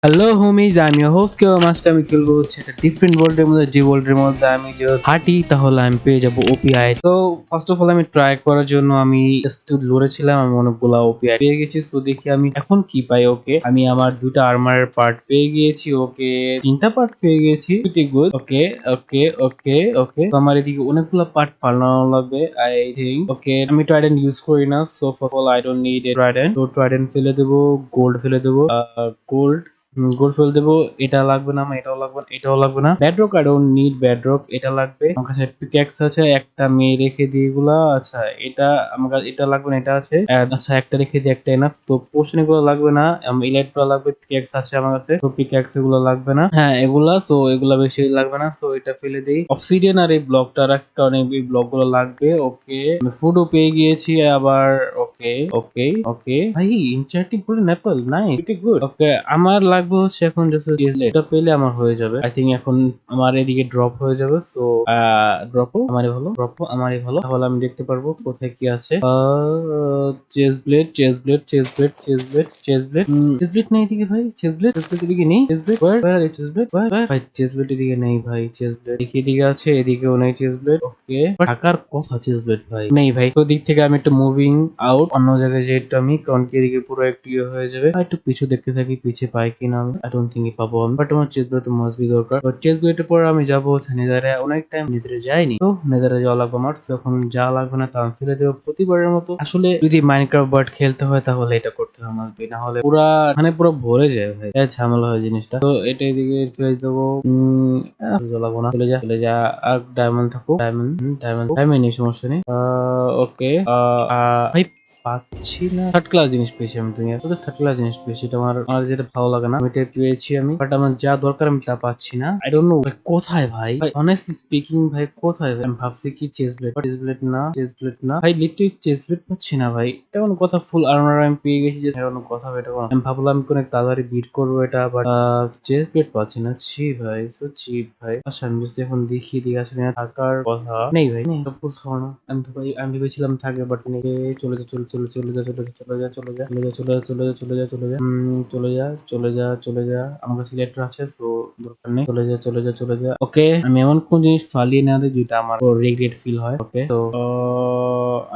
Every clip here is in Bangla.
হ্যালো হোমিজ, আমি হোস্ট কেউ মাস্টার। আমি খেলবো হচ্ছে একটা ডিফারেন্ট ওয়ার্ল্ডের মধ্যে, যে ওয়ার্ল্ডের মধ্যে আমি জাস্ট হাঁটি তাহলে আমি পেয়ে যাবো ওপিআই। তো ফার্স্ট অফ অল আমি ট্রাই করার জন্য আমি জাস্ট লড়েছিলাম, আমি অনেকগুলা ওপিআই পেয়ে গেছি। তো দেখি আমি এখন কি পাই। ওকে, আমি আমার দুটা আর্মারের পার্ট পেয়ে গিয়েছি। ওকে, তিনটা পার্ট পেয়ে গেছি, প্রিটি গুড। ওকে ওকে ওকে ওকে, তো আমার এদিকে অনেকগুলো পার্ট পাল্টানো লাগবে আই থিঙ্ক। ওকে, আমি ট্রাইডেন্ট ইউজ করি না, so first of all I don't need a Trident. তো ট্রাইডেন্ট ফেলে দেবো, গোল্ড ফেলে দেবো, গোল্ড গোল্ড ফেল দেবো। এটা লাগবে না, আমার এটাও লাগবে না, এটাও লাগবে না। ব্যাডরক, আই ডোন্ট নিড ব্যাডরক, এটা লাগবে। আমার কাছে পিক্যাক্স আছে, একটা মেয়ে রেখে দিই এগুলা। আচ্ছা, এটা আমার কাছে এটা লাগবে না, এটা আছে। আচ্ছা, একটা রেখে দিই, একটা এনাফ। তো পোর্শন এগুলো লাগবে না, ইলেকট্রা লাগবে। পিক্যাক্স আছে আমার কাছে, তো পিক্যাক্স এগুলো লাগবে না। হ্যাঁ, এগুলা, সো এগুলা বেশি লাগবে না, সো এটা ফেলে দিই। অবসিডিয়ান আর এই ব্লকটা রাখি, কারণ এই ব্লক গুলো লাগবে। ওকে, আমি ফুডও পেয়ে গিয়েছি আবার। ওকে ওকে ওকে, ভাই enchanting golden apple, nice, pretty good. Okay, আমার লাগবে হচ্ছে এখন জাস্ট এটা পেলে আমার হয়ে যাবে আই থিঙ্ক। এখন আমার এদিকে ড্রপ হয়ে যাবে, সো ড্রপও আমারই ভালো, ড্রপও আমারই ভালো। তাহলে আমি দেখতে পারবো কোথায় কি আছে। Chest plate, chest plate, chest plate, chest plate, chest plate, chest plate নেই এদিকে ভাই। চেস ব্লেড, চেস ব্লেড এদিকে নেই। চেস ব্লেড ওয়্যার আর চেস ব্লেড ভাই, চেস ব্লেড এদিকে নেই ভাই। চেস ব্লেড এদিকে আছে, এদিকেও নেই চেস ব্লেড। ওকে, থাকার কথা চেস ব্লেড ভাই নেই ভাই। তো দিক থেকে আমি একটু মুভিং আউট, অন্য জায়গায় যে একটু আমি, কারণ কি এদিকে পুরো একটু ইয়ে হয়ে যাবে। আর একটু পিছু দেখতে থাকি, পিছে পাই কিনা আমি। আই ডোন্ট থিঙ্ক পাবো আমি, বাট আমার চেস ব্লেড তো মাস্ট বি দরকার। তো চেস ব্লেডের পর আমি যাবো হচ্ছে নেদারে। অনেক টাইম নেদারে যাইনি, তো নেদারে যাওয়া লাগবে আমার। তো এখন যা লাগবে না তা আমি ফেলে দেবো প্রতিবারের মতো। আসলে যদি মাইনক্রাফট বার্ড খেলতে হয় তাহলে এটা করতে হয় মাস্ট বি, না হলে পুরা মানে পুরো ভরে যায় ভাই, ঝামেলা হয় জিনিসটা। তো এটা এদিকে ফেলে দেবো। লাগবো না, চলে যা চলে যা। আর ডায়মন্ড থাকুক, ডায়মন্ড ডায়মন্ড ডায়মন্ড নেই, সমস্যা নেই। ওকে, ভাই পাচ্ছি না। থার্ড ক্লাস জিনিস পেয়েছি আমি দুনিয়া, তো থার্ড ক্লাস জিনিস পেয়েছি। এটা আমার যেটা ভালো লাগে না, ওইটা পেয়েছি আমি, বাট আমার যা দরকার আমি তা পাচ্ছি না। আই ডোন্ট নো কোথায় ভাই, অনেস্টলি স্পিকিং ভাই কোথায় ভাই? আমি ভাবছি কি চেস ব্লেড, চেস ব্লেড না, চেস ব্লেড না ভাই, লিটারালি চেস ব্লেড পাচ্ছি না ভাই। এটা কোনো কথা? ফুল আর্মার আমি পেয়ে গেছি, যে কোনো কথা এটা কোনো? আমি ভাবলাম আমি কোনো তাড়াতাড়ি বিট করবো এটা, বাট চেস প্লেট পাচ্ছি না। ছি ভাই, সো চিপ ভাই। আচ্ছা, আমি যদি এখন দেখি দিকে আসলে থাকার কথা নেই ভাই, নেই সব কিছু খাওয়া না। আমি ভেবেছিলাম থাকবে, বাট নেই। চলে যা চলে চলে চলে যা চলে যা চলে যা চলে যা চলে যা চলে যা চলে যা চলে যা চলে যা চলে যা চলে যা। আমার কাছে লেটার আছে, সো দরকার নেই। চলে যা চলে যা চলে যা। ওকে, আমি এমন কোন জিনিস ফালিয়ে না দিই যেটা আমার রিগ্রেট ফিল হয়। ওকে, তো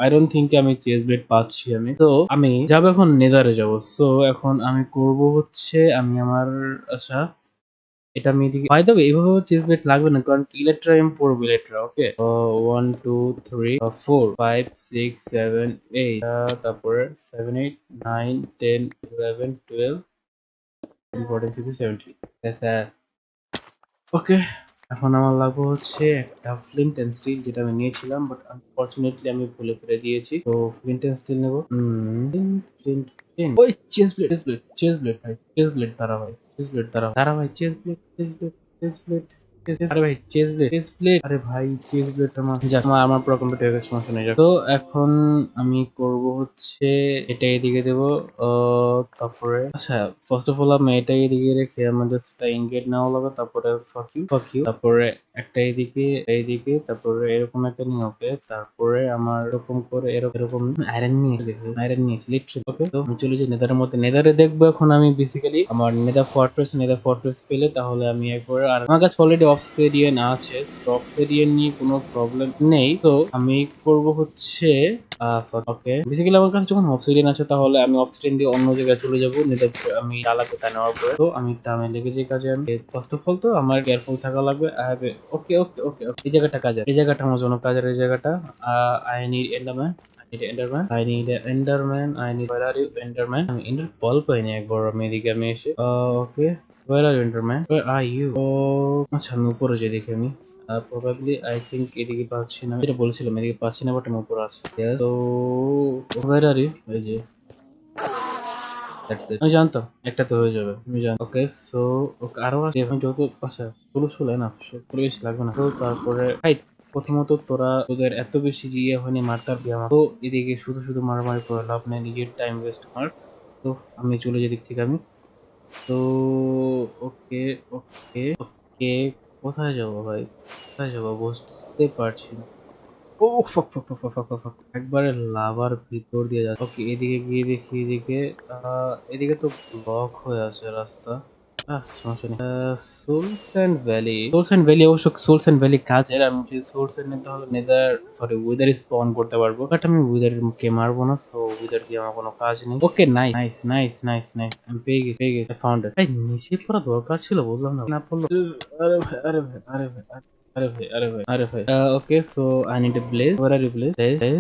আই ডোন্ট থিঙ্ক আমি চেস ব্লেড পাচ্ছি আমি। তো আমি যাবো এখন নেদারে যাবো। সো এখন আমি করব হচ্ছে আমি আমার, আচ্ছা এটা আমি এদিকে বাই দ্য ওয়ে এভাবে চেস ব্লেড লাগবে না, কারণ ইলেকট্রা আমি পড়বো ইলেকট্রা। ওকে, 1 2 3 4 5 6 7 8, তারপরে 7 8 9 10 11 12 14 16 17। ওকে, এখন আমার লাগবে হচ্ছে একটা ফ্লিন্ট এন্ড স্টিল, যেটা আমি নিয়েছিলাম, বাট আনফরচুনেটলি আমি ভুলে ফেলে দিয়েছি। তো ফ্লিন্ট এন্ড স্টিল নেবো। ফ্লিন্ট ফ্লিন্ট, ওই chest plate, chest plate, chest plate ভাই, চেস ব্লেড দাঁড়া ভাই, চেস ব্লেড দাঁড়া দাঁড়া ভাই, chest plate, chest plate, chest plate, আরে ভাই চেস ব্লেড, চেস ব্লেড, আরে ভাই চেস ব্লেড আমার, যাক আমার পুরো কমপ্লিট হয়ে গেছে, সমস্যা নেই। যাক, তো এখন আমি করব হচ্ছে এটা এদিকে দেবো। তারপরে আচ্ছা, ফার্স্ট অফ অল আমি এটা এদিকে রেখে আমার জাস্ট একটা ইনগেট নেওয়া লাগবে। তারপরে ফাক ইউ, তারপরে একটা এইদিকে এইদিকে, তারপরে এরকম একটা নিয়ে। ওকে, তারপরে আমার এরকম করে এরকম আয়রন নিয়ে আয়রন নিয়েছি লিটারালি। ওকে, তো আমি চলে যাই নেদারের মধ্যে। নেদারে দেখবো এখন আমি বেসিক্যালি আমার নেদার ফর্ট্রেস পেলে তাহলে আমি একবার, আর আমার কাছে অলরেডি অবসিডিয়ান আছে, অবসিডিয়ান নিয়ে কোনো প্রবলেম নেই। তো আমি করব হচ্ছে ওকে, বেসিক্যালি আমার কাছে যখন অবসিডিয়ান আছে তাহলে আমি অবসিডিয়ান দিয়ে অন্য জায়গায় চলে যাবো। নেদার আমি চালাকে তা নেওয়ার পরে, তো আমি তামে লেগে যে কাজে আমি ফার্স্ট অফ অল তো আমার কেয়ারফুল থাকা লাগবে। ওকে ওকে ওকে ওকে, এই জায়গাটা কাজে, এই জায়গাটা আমার জন্য কাজের, এই জায়গাটা। I need Enderman, I need an Enderman. I need. Where are you, Enderman? আমি Ender বল পাইনি একবার আমি এদিকে আমি এসে। ওকে, where are you, Enderman? Where are you? ও আচ্ছা, আমি উপরে যাই দেখি আমি। প্রবাবলি আই থিঙ্ক এদিকে পাচ্ছি না, যেটা বলছিলাম এদিকে পাচ্ছি না, বাট আমি উপরে আছি। Yes, তো where are you? এই যে, দ্যাটস ইট। আমি জানতাম একটা তো হয়ে যাবে, আমি জানি। ওকে, সো ওকে আরো আছে আমি যত, আচ্ছা ষোলো না, ষোলো বেশি লাগবে না। তো তারপরে প্রথমত তোদের এত বেশি ইয়ে হয়নি মারতে পারবি আমার, তো এদিকে শুধু শুধু মারামারি করে লাভ নেই, নিজের টাইম ওয়েস্ট আমার। তো আমি চলে যাই দিক থেকে আমি। তো ওকে ওকে ওকে, কোথায় যাবো ভাই, কোথায় যাবো বুঝতে পারছি না। ও ফাক ফাক ফাক ফাক ফাক ফাক, একবারে লাভার ভিতর দিয়ে যাচ্ছে। ওকে, এদিকে গিয়ে দেখি এদিকে, এদিকে তো ব্লক হয়ে আছে রাস্তা। সমস্যা নেই। সোলস অ্যান্ড ভ্যালি অবশ্য সোলস অ্যান্ড ভ্যালি কাজের। আমি যদি সোলস এর নিতে হলে উইদার স্পন করতে পারবো, বাট আমি উইদার কে মারবো না, সো উইদার দিয়ে আমার কোনো কাজ নেই। ওকে, নাইস, আমি পেয়ে গেছি, ফাউন্ড ইট। নিচে পড়া দরকার ছিল, বুঝলাম না পড়লো। আরে ভাই, আরে ভাই। Okay, so I need a blaze. Where are you blaze?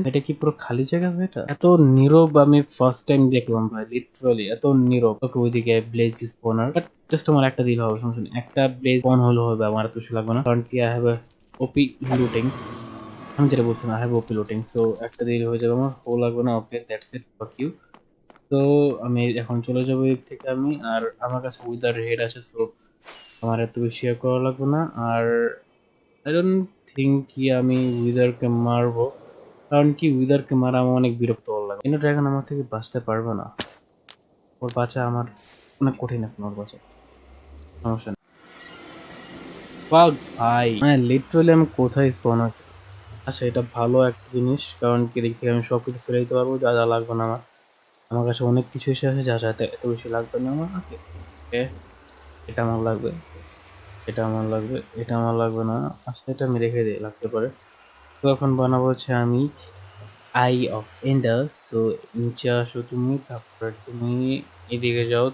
এটা কি পুরো খালি জায়গা ভাই? এটা এত নীরব আমি ফার্স্ট টাইম দেখলাম ভাই, লিটারালি এত নীরব। ওকে, ওইদিকে ব্লেজ স্পনার, বাট জাস্ট আমার একটা দিলে হবে, সমস্যা নেই। একটা ব্লেজ অন হলে হবে, আমার এত কিছু লাগবে না, কারণ কি আই হ্যাভ ওপি লুটিং। আমি যেটা বলছিলাম, I have OP looting, so একটা দিলে হয়ে যাবে, আমার ও লাগবে না। ওকে, দ্যাটস ইট, ফাক ইউ। তো আমি এখন চলে যাবো এর থেকে আমি, আর আমার কাছে উইদার হেড আছে, সো আমার এত বেশি করা লাগবে না। আর আই ডোন্ট থিঙ্ক কি আমি উইদারকে মারবো, কারণ কি উইদারকে মারা আমার অনেক বিরক্ত লাগে। কিন্তু ড্রাগন আমার থেকে বাঁচতে পারবে না, ওর বাঁচা আমার অনেক কঠিন এখন, ওর বাঁচা। সমস্যা নেই। পাক ভাই, হ্যাঁ লিটারালি আমি কোথায় স্পন আছে। আচ্ছা, এটা ভালো একটা জিনিস, কারণ কি দিক থেকে আমি সবকিছু ফেলে দিতে পারবো, যা যা লাগবে না আমার। আমার কাছে অনেক কিছু এসে আছে, যা যা এত বেশি লাগবে না আমার। ওকে, এটা আমার লাগবে, এটা আমার লাগবে না। আচ্ছা, এটা আমি রেখে দিই, লাগতে পারে। তো এখন বানাবো হচ্ছে আমি আই অফ এন্ডার। সো নিচে আসো তুমি, তারপরে তুমি এদিকে যাও,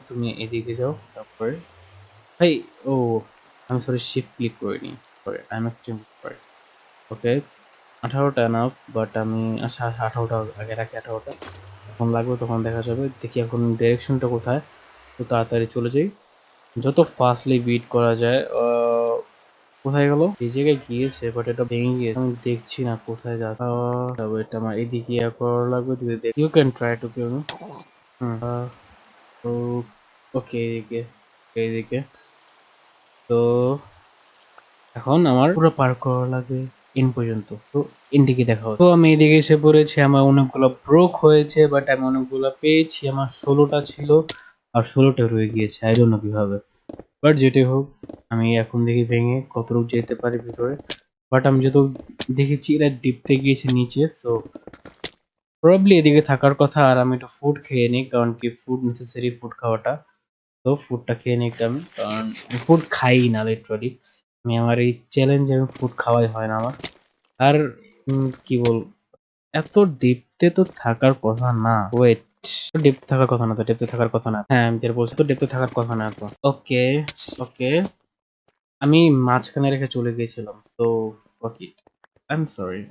তারপরে ভাই, ও আমি সরি শিফট ক্লিক করিনি, পরে আই এম এক্সট্রিম পরে। ওকে, 18টা নাও, বাট আমি আচ্ছা 18টা আগে রাখি, 18টা যখন লাগবে তখন দেখা যাবে। দেখি এখন ডিরেকশনটা কোথায়, তো তাড়াতাড়ি চলে যাই, যত ফাস্টলি বিট করা যায়। কোথায় গেল? এই জায়গায় গিয়েছে, বাট এটা ভেঙে গিয়েছে, আমি দেখছি না কোথায় যাচ্ছে। এটা আমার এদিকে করা লাগবে, যদি দেখ you can try to kill me. তো ওকে, এইদিকে তো এখন আমার পুরো পার করা লাগবে ইন পর্যন্ত, তো ইনদিকে দেখা হচ্ছে। তো আমি এদিকে এসে পড়েছি, আমার অনেকগুলো ব্রোক হয়েছে, বাট আমি অনেকগুলো পেয়েছি। আমার 16টা ছিল, আর 16টা রয়ে গিয়েছে, আই ডোন্ট নো কিভাবে, বাট যেটাই হোক, আমি এখন দেখি ভেঙে কতটুকু যেতে পারি ভিতরে। বাট আমি যত দেখেছি এরা ডিপতে গিয়েছে নিচে, সো প্রবাবলি এদিকে থাকার কথা। আর আমি একটু ফুড খেয়ে নিই, কারণ কি ফুড নেসেসারি, ফুড খাওয়াটা। তো ফুডটা খেয়ে নিই আমি, কারণ আমি ফুড খাই না লিটারালি। আমি আমার এই চ্যালেঞ্জে আমি ফুড খাওয়াই হয় না আমার। আর কি বল, এত ডিপতে তো থাকার কথা না। ওয়েট, ডেপথে থাকার কথা না তো, ডেপথে থাকার কথা না। হ্যাঁ, আমি যেটা বলছি, তো ডেপথে থাকার কথা না তো। ওকে, ওকে, আমি মাঝখানে রেখে চলে গিয়েছিলাম, so fuck it. I'm sorry.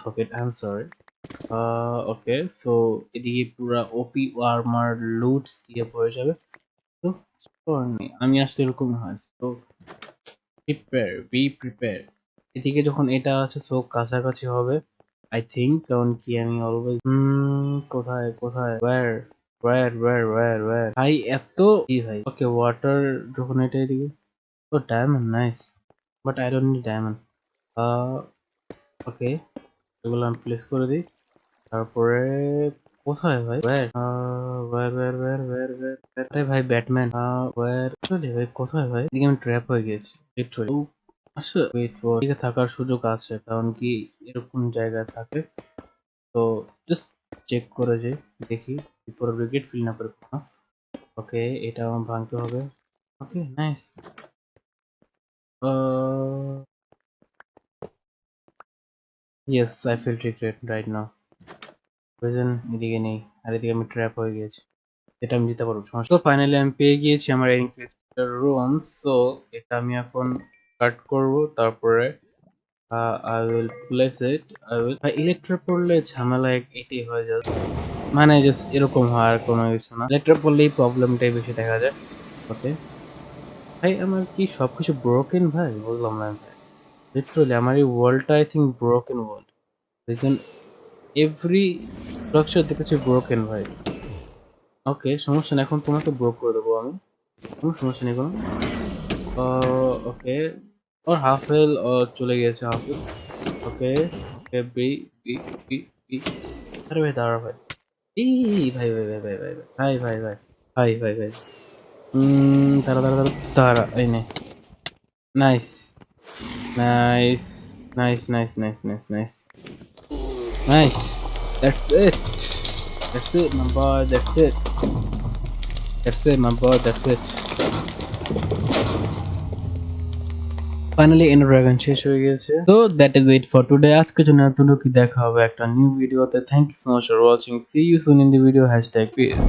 Fuck it, I'm sorry. Okay, so এদিকে পুরা ওপি আর্মার লুটস দিয়ে পড়ে যাবে, তো আমি আসলে এরকম হয়, তো বি প্রিপেয়ার। এদিকে যখন এটা আছে, সো কাছাকাছি হবে আই থিঙ্ক, কারণ কি আমি অলওয়েজ কোথায় ওয়্যার ভাই, এত কি ভাই। ওকে, ওয়াটার যখন এটা এদিকে, oh diamond, nice, but I don't need diamond. Okay, এগুলো আমি প্লেস করে দিই, তারপরে কোথায় ভাই আরে ভাই ব্যাটম্যান, ভাই কোথায় ভাই, এদিকে আমি ট্র্যাপ হয়ে গেছি লিটারালি। আচ্ছা ওয়েট ফর, এদিকে থাকার সুযোগ আছে, কারণ কি এরকম জায়গায় থাকে, তো জাস্ট চেক করে যাই, দেখি পুরো ব্রিগেড ফিল না করে। ওকে, এটা আমার ভাঙতে হবে। Okay, nice. Yes, I feel regret right now. Reason এদিকে নেই, আর এদিকে আমি ট্র্যাপ হয়ে গেছি, এটা আমি দিতে পারবো, সমস্যা। তো ফাইনালি আমি পেয়ে গিয়েছি আমার রুম। সো এটা আমি এখন কাট করব, তারপরে I will place it. Electra পড়লে ঝামেলা এটাই হয়ে যায়, মানে জাস্ট এরকম হয়, আর কোনো কিছু না। ইলেকট্রা পড়লেই প্রবলেমটাই বেশি দেখা যায়। ওকে ভাই, আমার কি সবকিছু ব্রোকেন ভাই, বুঝলাম না ভাই। লিটারালি আমার এই ওয়ার্ল্ডটা I think broken world, reason every structure দেখেছি ব্রোকেন ভাই। ওকে, সমস্যা নেই, এখন তোমাকে ব্রোক করে দেবো আমি, কোনো সমস্যা নেই কোনো। ওকে, ওর হাফ হেল চলে গিয়েছে, হাফ হেল। ওকে, ওকে, বি বি বি বি আরে ভাই দাঁড়া ভাই, এই ভাই দাঁড়া দাঁড়া দাঁড়া দাঁড়া, এই নে, nice nice nice, nice, that's it number, that's it. That's it, my boy. That's it. Finally end dragon শেষ হয়ে গেছে। তো that is it for today. আজকের জন্য এতটুকু, দেখা হবে একটা নিউ ভিডিওতে। Thank you so much for watching. See you soon in the video. #peace